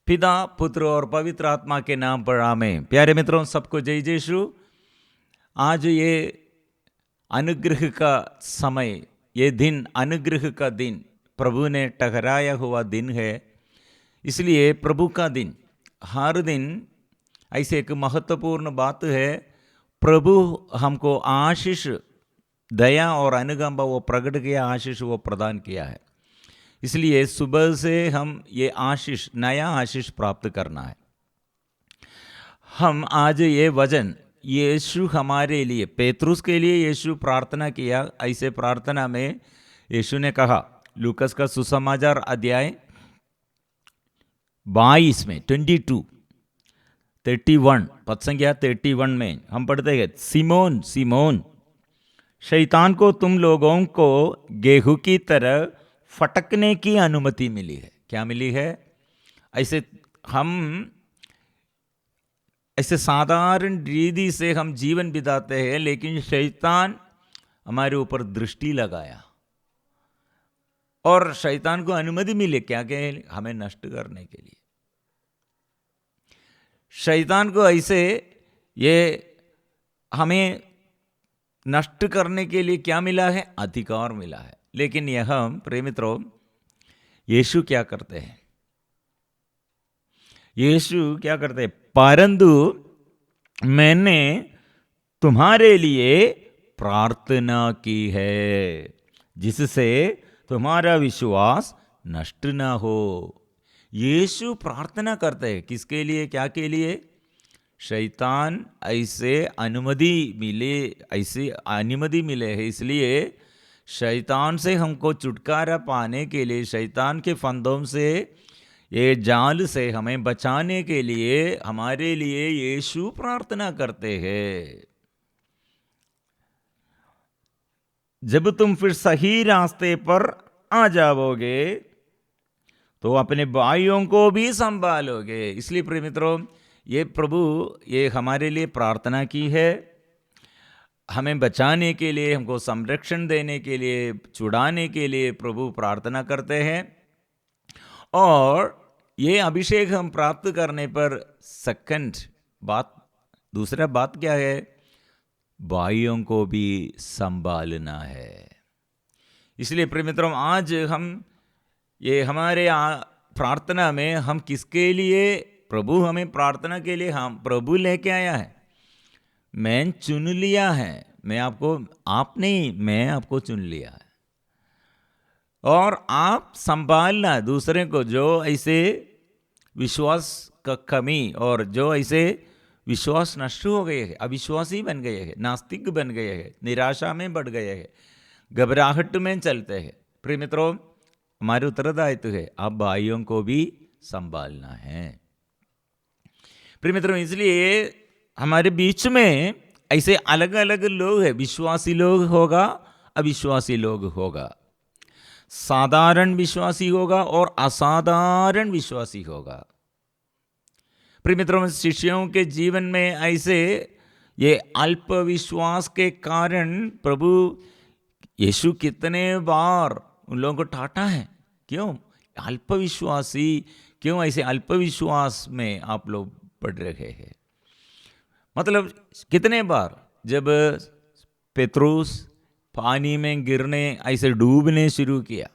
पिता पुत्र और पवित्र आत्मा के नाम पर आमीन। प्यारे मित्रों, सबको जय यीशु। आज ये अनुग्रह का समय, ये दिन अनुग्रह का दिन, प्रभु ने ठहराया हुआ दिन है। इसलिए प्रभु का दिन, हर दिन ऐसे एक महत्वपूर्ण बात है। प्रभु हमको आशीष, दया और अनुकंपा वो प्रकट किया, आशीष वो प्रदान किया है। इसलिए सुबह से हम ये आशीष, नया आशीष प्राप्त करना है। हम आज ये वचन, यीशु हमारे लिए, पेतरुस के लिए यीशु प्रार्थना किया। ऐसे प्रार्थना में यीशु ने कहा, लूकस का सुसमाचार अध्याय 22 में 31 पद संख्या 31 में हम पढ़ते हैं, सिमोन सिमोन, शैतान को तुम लोगों को गेहूं की तरह फटकने की अनुमति मिली है। क्या मिली है? ऐसे साधारण रीति से हम जीवन बिताते हैं, लेकिन शैतान हमारे ऊपर दृष्टि लगाया और शैतान को अनुमति मिले क्या क्या? हमें नष्ट करने के लिए। शैतान को ऐसे ये हमें नष्ट करने के लिए क्या मिला है? अधिकार मिला है। लेकिन यह हम प्रेमित्रों, यीशु क्या करते हैं? यीशु क्या करते हैं? परंतु मैंने तुम्हारे लिए प्रार्थना की है, जिससे तुम्हारा विश्वास नष्ट ना हो। यीशु प्रार्थना करते हैं किसके लिए? क्या के लिए? शैतान ऐसे अनुमति मिले है, इसलिए शैतान से हमको छुटकारा पाने के लिए, शैतान के फंदों से, ये जाल से हमें बचाने के लिए हमारे लिए यीशु प्रार्थना करते हैं। जब तुम फिर सही रास्ते पर आ जाओगे तो अपने भाइयों को भी संभालोगे। इसलिए प्रिय मित्रों, ये प्रभु ये हमारे लिए प्रार्थना की है, हमें बचाने के लिए, हमको संरक्षण देने के लिए, छुड़ाने के लिए प्रभु प्रार्थना करते हैं। और ये अभिषेक हम प्राप्त करने पर दूसरा बात क्या है? भाइयों को भी संभालना है। इसलिए प्रिय मित्रों, आज हम ये हमारे प्रार्थना में हम किसके लिए, प्रभु हमें प्रार्थना के लिए हम प्रभु लेके आया है। मैं चुन लिया है, आप नहीं, मैं आपको चुन लिया है। और आप संभालना दूसरे को, जो ऐसे विश्वास का कमी और जो ऐसे विश्वास नष्ट हो गए हैं, अविश्वासी बन गए हैं, नास्तिक बन गए हैं, निराशा में बढ़ गए हैं, घबराहट में चलते हैं। प्रिय मित्रों, हमारे उत्तरदायित्व है आप भाइयों को भी संभालना है। प्रिय मित्रों, इसलिए हमारे बीच में ऐसे अलग अलग लोग हैं। विश्वासी लोग होगा, अविश्वासी लोग होगा, साधारण विश्वासी होगा और असाधारण विश्वासी होगा। प्रिय मित्रों, शिष्यों के जीवन में ऐसे ये अल्प विश्वास के कारण प्रभु यीशु कितने बार उन लोगों को डांटा है। क्यों? अल्पविश्वासी, क्यों ऐसे अल्पविश्वास में आप लोग पड़ रहे हैं? मतलब कितने बार जब पेतरुस पानी में गिरने, ऐसे डूबने शुरू किया,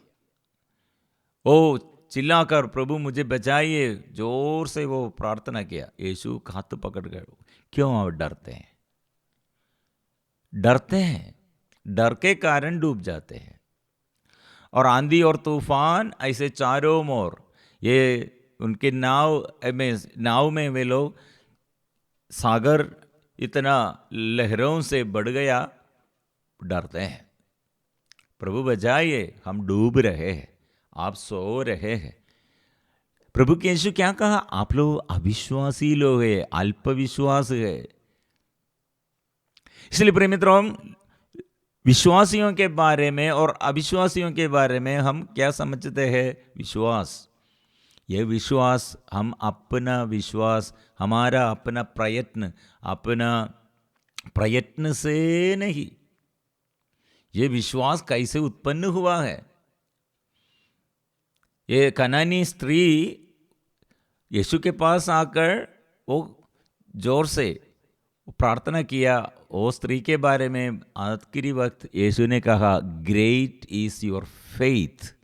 ओ चिल्लाकर प्रभु मुझे बचाइए, जोर से वो प्रार्थना किया, यीशु हाथ पकड़ गए। क्यों आप डरते हैं? डर के कारण डूब जाते हैं। और आंधी और तूफान ऐसे चारों ओर, ये उनके नाव में वे लोग, सागर इतना लहरों से बढ़ गया, डरते हैं। प्रभु बचाइए, हम डूब रहे हैं, आप सो रहे हैं। प्रभु के यीशु क्या कहा? आप लोग अविश्वासी लोग हैं, अल्पविश्वास है। इसलिए प्रिय मित्रों, विश्वासियों के बारे में और अविश्वासियों के बारे में हम क्या समझते हैं? विश्वास, यह विश्वास, हम अपना विश्वास, हमारा अपना प्रयत्न से नहीं। ये विश्वास कैसे उत्पन्न हुआ है? ये कनानी स्त्री यीशु के पास आकर वो जोर से प्रार्थना किया। वो स्त्री के बारे में आखिरी वक्त यीशु ने कहा, great is your faith,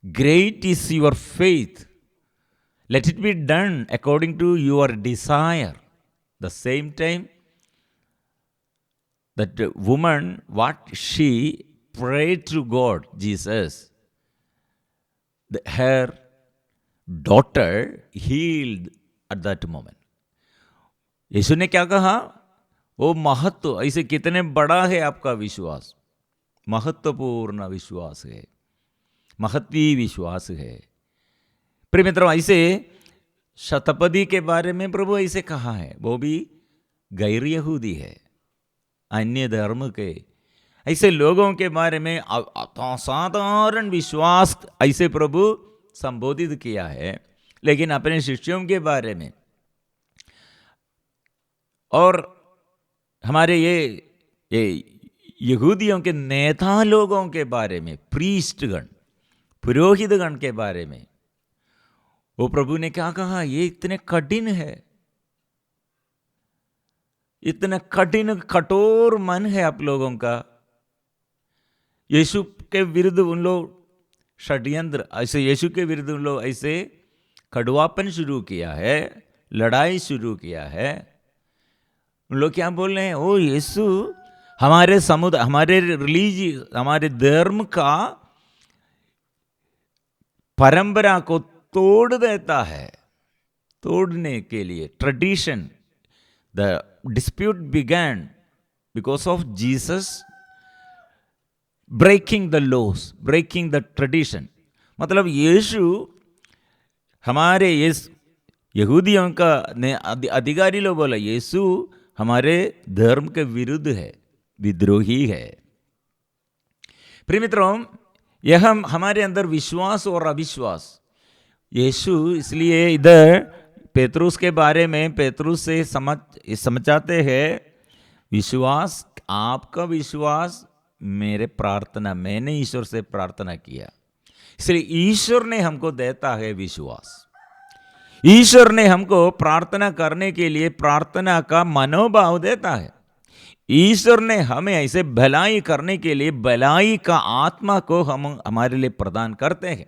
great is your faith, let it be done according to your desire. The same time that woman, what she prayed to God, Jesus, her daughter healed at that moment. यीशु ने क्या कहा? वो महत्व, ऐसे कितने बड़ा है आपका विश्वास, महत्वपूर्ण विश्वास है, महती विश्वास है। प्रिय मित्रों, ऐसे शतपदी के बारे में प्रभु ऐसे कहा है, वो भी गैर यहूदी है, अन्य धर्म के ऐसे लोगों के बारे में असाधारण विश्वास ऐसे प्रभु संबोधित किया है। लेकिन अपने शिष्यों के बारे में और हमारे ये यहूदियों के नेता लोगों के बारे में, प्रीस्टगण, पुरोहितगण के बारे में वो प्रभु ने क्या कहा? ये इतने कठिन है, इतना कठिन कठोर मन है आप लोगों का। यीशु के विरुद्ध उन लोग षड्यंत्र, ऐसे यीशु के विरुद्ध उन लोग ऐसे कड़वापन शुरू किया है, लड़ाई शुरू किया है। उन लोग क्या बोल रहे हैं? ओ यीशु हमारे समुदाय, हमारे रिलीजियस, हमारे धर्म का परंपरा को तोड़ देता है। तोड़ने के लिए tradition, the dispute began because of Jesus breaking the laws, breaking the tradition. मतलब यीशु हमारे यहूदियों का अधिकारी लोग बोला, यीशु हमारे धर्म के विरुद्ध है, विद्रोही है। प्रिय मित्रों, यह हमारे अंदर विश्वास और अविश्वास, यीशु इसलिए इधर पेतरुस के बारे में पेतरुस से समझाते हैं, विश्वास, आपका विश्वास मेरे प्रार्थना, मैंने ईश्वर से प्रार्थना किया, इसलिए ईश्वर ने हमको देता है विश्वास। ईश्वर ने हमको प्रार्थना करने के लिए प्रार्थना का मनोभाव देता है। ईश्वर ने हमें ऐसे भलाई करने के लिए भलाई का आत्मा को हम हमारे लिए प्रदान करते हैं।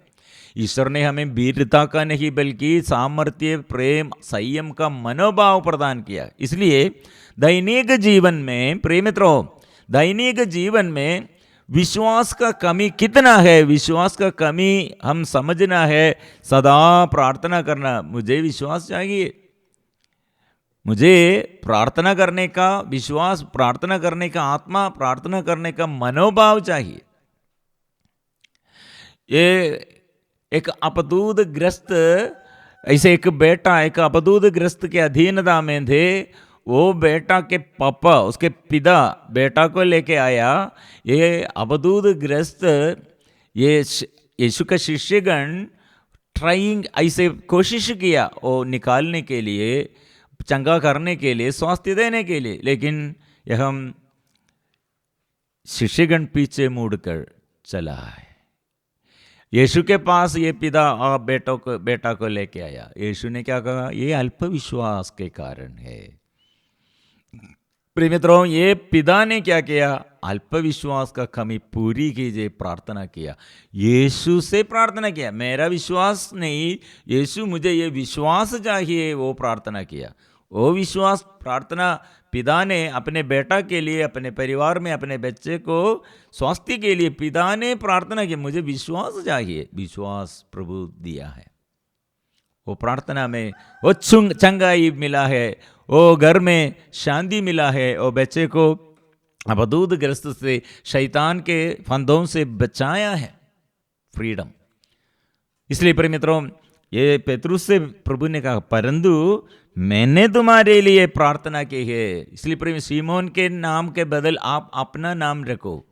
ईश्वर ने हमें वीरता का नहीं बल्कि सामर्थ्य, प्रेम, संयम का मनोभाव प्रदान किया। इसलिए दैनिक जीवन में, प्रिय मित्रों, दैनिक जीवन में विश्वास का कमी कितना है, विश्वास का कमी हम समझना है, सदा प्रार्थना करना, मुझे विश्वास चाहिए, मुझे प्रार्थना करने का विश्वास, प्रार्थना करने का आत्मा, प्रार्थना करने का मनोभाव चाहिए। ये एक अपदूत ग्रस्त, ऐसे एक बेटा एक अपदूत ग्रस्त के अधीनता में थे। वो बेटा के पापा, उसके पिता बेटा को लेके आया। ये अपदूत ग्रस्त, ये यीशु का शिष्यगण ट्राइंग, ऐसे कोशिश किया वो निकालने के लिए, चंगा करने के लिए, स्वास्थ्य देने के लिए, लेकिन यह हम शिष्यगण पीछे मुड़कर चला है। यीशु के पास ये पिता और बेटा को लेके आया। यीशु ने क्या कहा? ये अल्प विश्वास के कारण है। प्रिय मित्रों, ये पिता ने क्या किया? अल्प विश्वास का कमी पूरी कीजिए, प्रार्थना किया, यीशु से प्रार्थना किया। मेरा विश्वास नहीं, यीशु मुझे ये विश्वास चाहिए, वो प्रार्थना किया। वो विश्वास प्रार्थना पिता ने अपने बेटा के लिए, अपने परिवार में अपने बच्चे को स्वास्थ्य के लिए पिता ने प्रार्थना की, मुझे विश्वास चाहिए। विश्वास प्रभु दिया है। वो प्रार्थना में वो चंगाई मिला है, वो घर में शांति मिला है, वो बच्चे को अपदूत ग्रस्त से, शैतान के फंदों से बचाया है, फ्रीडम। इसलिए प्रिय मित्रों, ये पेतरुस से प्रभु ने कहा, परंतु मैंने तुम्हारे लिए प्रार्थना की है। इसलिए प्रेम, सीमोन के नाम के बदल आप अपना नाम रखो,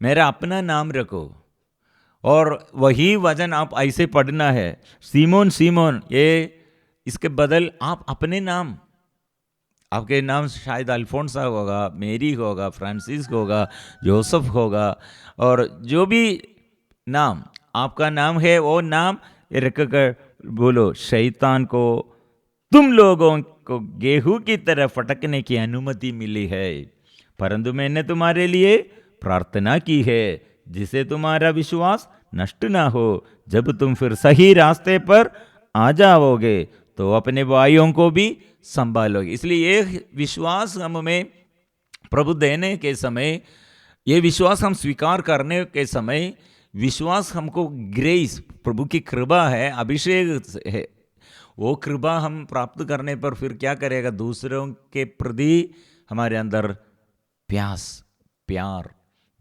मेरा अपना नाम रखो, और वही वचन आप ऐसे पढ़ना है, सीमोन सीमोन, ये इसके बदल आप अपने नाम, आपके नाम शायद अल्फोंसा होगा, मेरी होगा, फ्रांसिस होगा, जोसेफ होगा, और जो भी नाम आपका नाम है वो नाम रख कर बोलो, शैतान को तुम लोगों को गेहूं की तरह फटकने की अनुमति मिली है, परंतु मैंने तुम्हारे लिए प्रार्थना की है जिससे तुम्हारा विश्वास नष्ट ना हो। जब तुम फिर सही रास्ते पर आ जाओगे तो अपने भाइयों को भी संभालोगे। इसलिए ये विश्वास हमें प्रभु देने के समय, ये विश्वास हम स्वीकार करने के समय, विश्वास हमको ग्रेस, प्रभु की कृपा है, अभिषेक है। वो कृपा हम प्राप्त करने पर फिर क्या करेगा? दूसरों के प्रति हमारे अंदर प्यार,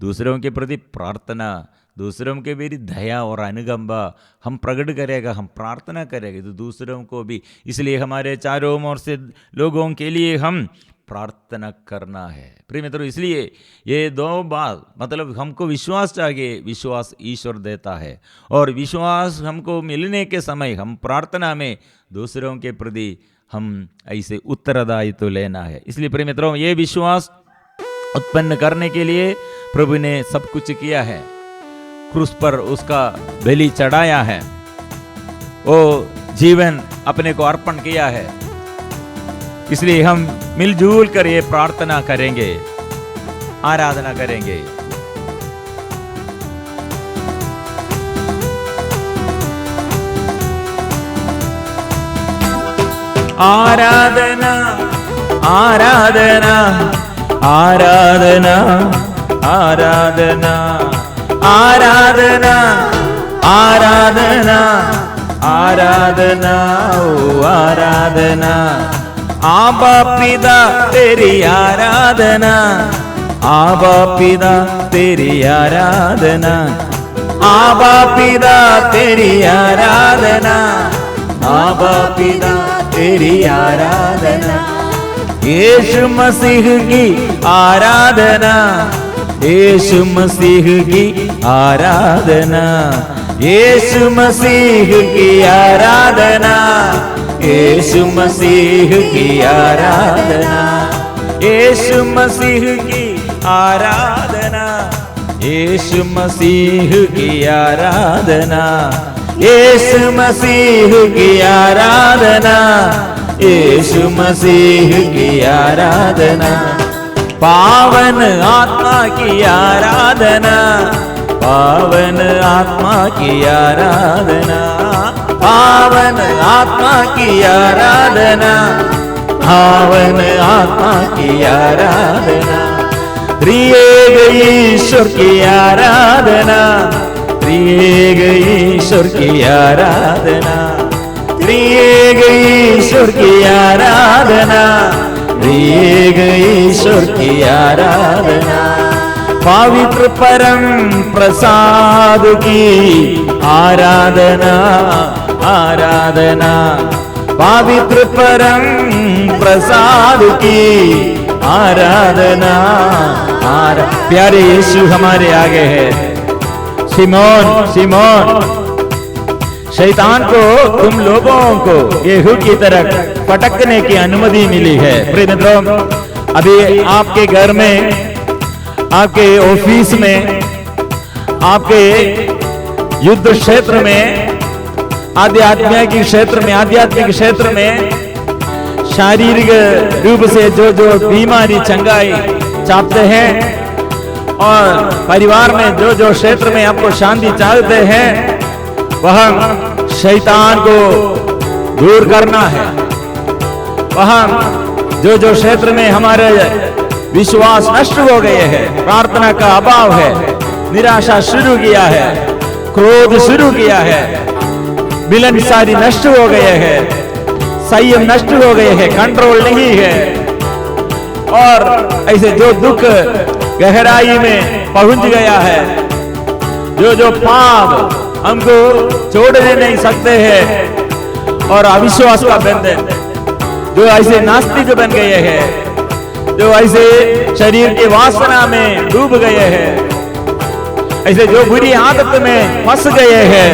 दूसरों के प्रति प्रार्थना, दूसरों के प्रति दया और अनुकंपा हम प्रकट करेगा, हम प्रार्थना करेंगे तो दूसरों को भी। इसलिए हमारे चारों ओर से लोगों के लिए हम प्रार्थना करना है प्रिय मित्रों। इसलिए ये दो बात, मतलब हमको विश्वास चाहिए, विश्वास ईश्वर देता है, और विश्वास हमको मिलने के समय हम प्रार्थना में दूसरों के प्रति हम ऐसे उत्तरदायित्व लेना है। इसलिए प्रिय मित्रों, ये विश्वास उत्पन्न करने के लिए प्रभु ने सब कुछ किया है, क्रूस पर उसका बलि चढ़ाया है, वो जीवन अपने को अर्पण किया है। इसलिए हम मिलजुल कर ये प्रार्थना करेंगे, आराधना करेंगे। आराधना आराधना आराधना आराधना आराधना आराधना आराधना ओ आराधना। आबा पिता तेरी आराधना, आबा पिता तेरी आराधना, आबा पिता तेरी आराधना, आबा पिता तेरी आराधना। यीशु मसीह की आराधना, यीशु मसीह की आराधना, यीशु मसीह की आराधना, यीशु मसीह की आराधना, यीशु मसीह की आराधना, यीशु मसीह की आराधना, यीशु मसीह की आराधना, यीशु मसीह की आराधना। पावन आत्मा की आराधना, पावन आत्मा की आराधना, पावन आत्मा की आराधना, पावन आत्मा की आराधना। त्रिएक ईश्वर की आराधना, त्रिएक ईश्वर की आराधना, त्रिएक ईश्वर की आराधना, त्रिएक ईश्वर की आराधना। पवित्र परम प्रसाद की आराधना, आराधना, पवित्र परम प्रसाद की आराधना। प्यारे यीशु हमारे आगे है। सिमोन, सिमोन, शैतान को तुम लोगों को गेहूं की तरह फटकने की अनुमति मिली है। प्रिय मित्रों, अभी आपके घर में, आपके ऑफिस में, आपके युद्ध क्षेत्र में, आध्यात्मिक क्षेत्र में शारीरिक रूप से जो जो बीमारी चंगाई चाहते हैं, और परिवार में जो जो क्षेत्र में आपको शांति चाहते हैं, वह शैतान को दूर करना है। वह जो जो क्षेत्र में हमारे विश्वास नष्ट हो गए हैं, प्रार्थना का अभाव है, निराशा शुरू किया है, क्रोध शुरू किया है, मिलनसारी नष्ट हो गए हैं, संयम नष्ट हो गए हैं, कंट्रोल नहीं है, और ऐसे जो दुख गहराई में पहुंच गया है, जो जो पाप हमको छोड़ने नहीं सकते हैं, और अविश्वास का बंधन, जो ऐसे नास्तिक बन गए हैं, जो ऐसे शरीर के वासना में डूब गए हैं, ऐसे जो बुरी आदत में फंस गए हैं,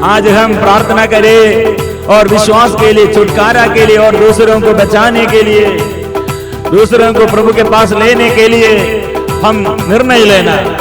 आज हम प्रार्थना करें और विश्वास के लिए, छुटकारा के लिए, और दूसरों को बचाने के लिए, दूसरों को प्रभु के पास लेने के लिए हम निर्णय लेना है।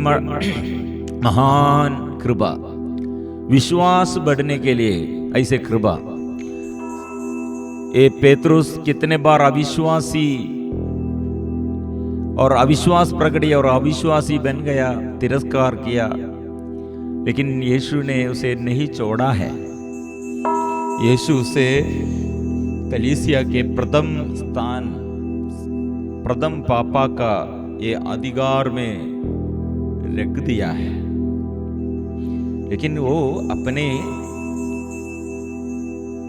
महान कृपा, विश्वास बढ़ने के लिए ऐसे कृपा। ये पेतरुस कितने बार अविश्वासी और अविश्वास प्रकट किया और अविश्वासी बन गया, तिरस्कार किया, लेकिन यीशु ने उसे नहीं छोड़ा है। यीशु उसे कलीसिया के प्रथम स्थान, प्रथम पापा का ये अधिकार में रख दिया है। लेकिन वो अपने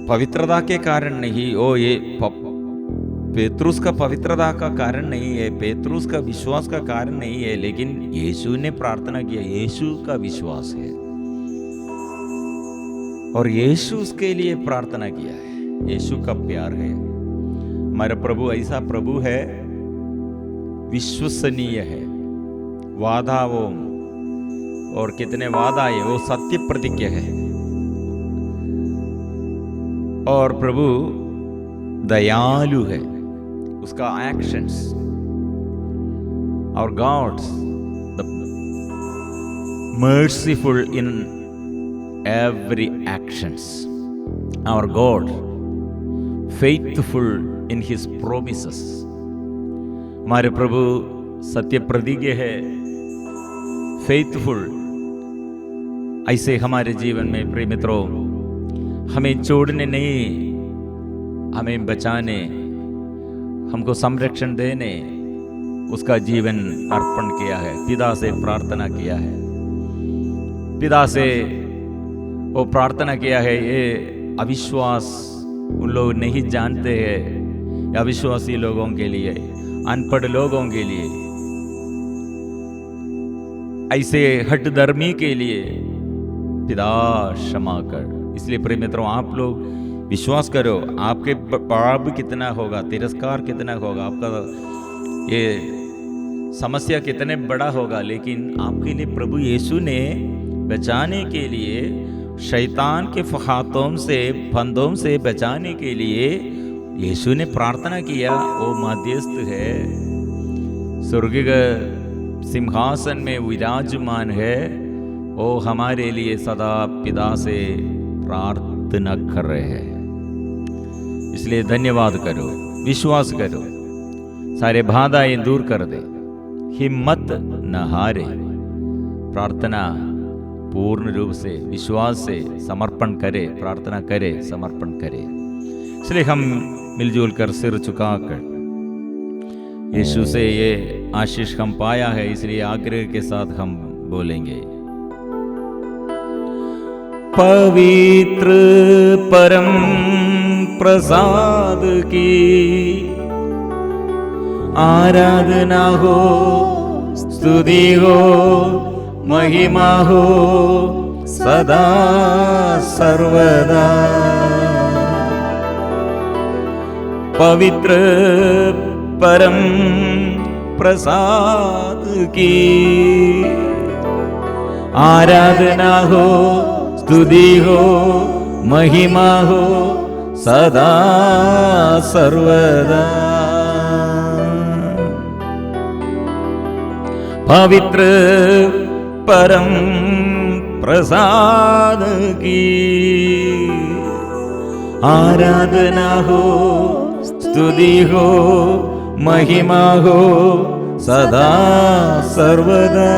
पवित्रता के कारण नहीं, वो ये पेतरुस का पवित्रता का कारण नहीं है, पेतरुस का विश्वास का कारण नहीं है, लेकिन यीशु ने प्रार्थना किया, यीशु का विश्वास है और यीशु उसके लिए प्रार्थना किया है। यीशु का प्यार है। हमारा प्रभु ऐसा प्रभु है, विश्वसनीय है, वादा वो और कितने वादा है, वो सत्य प्रतिज्ञा है। और प्रभु दयालु है, उसका एक्शंस और gods the merciful in every actions, our God faithful in his promises। हमारे प्रभु सत्य प्रतिज्ञ है, फेथफुल। ऐसे हमारे जीवन में प्रिय मित्रों, हमें छोड़ने नहीं, हमें बचाने, हमको संरक्षण देने उसका जीवन अर्पण किया है, पिता से प्रार्थना किया है, पिता से वो प्रार्थना किया है। ये अविश्वास उन लोग नहीं जानते हैं, अविश्वासी लोगों के लिए, अनपढ़ लोगों के लिए, ऐसे हठ धर्मी के लिए पिता क्षमा कर। इसलिए प्रिय मित्रों, आप लोग विश्वास करो, आपके पाप कितना होगा, तिरस्कार कितना होगा, आपका ये समस्या कितने बड़ा होगा, लेकिन आपके लिए प्रभु यीशु ने बचाने के लिए, शैतान के हाथों से, फंदों से बचाने के लिए यीशु ने प्रार्थना किया। वो मध्यस्थ है, स्वर्ग का सिंहासन में विराजमान है, वो हमारे लिए सदा पिता से प्रार्थना कर रहे हैं। इसलिए धन्यवाद करो, विश्वास करो, सारे बाधाएं दूर कर दे, हिम्मत न हारे, प्रार्थना पूर्ण रूप से विश्वास से समर्पण करे, प्रार्थना करे, समर्पण करे। इसलिए हम मिलजुल कर सिर झुकाकर यीशु से ये आशीष हम पाया है, इसलिए आग्रह के साथ हम बोलेंगे, पवित्र परम प्रसाद की आराधना हो, स्तुति हो, महिमा हो सदा सर्वदा। पवित्र परम प्रसाद की आराधना हो, स्तुति हो, महिमा हो सदा सर्वदा। पवित्र परम प्रसाद की आराधना हो, स्तुति हो, महिमा हो सदा सर्वदा।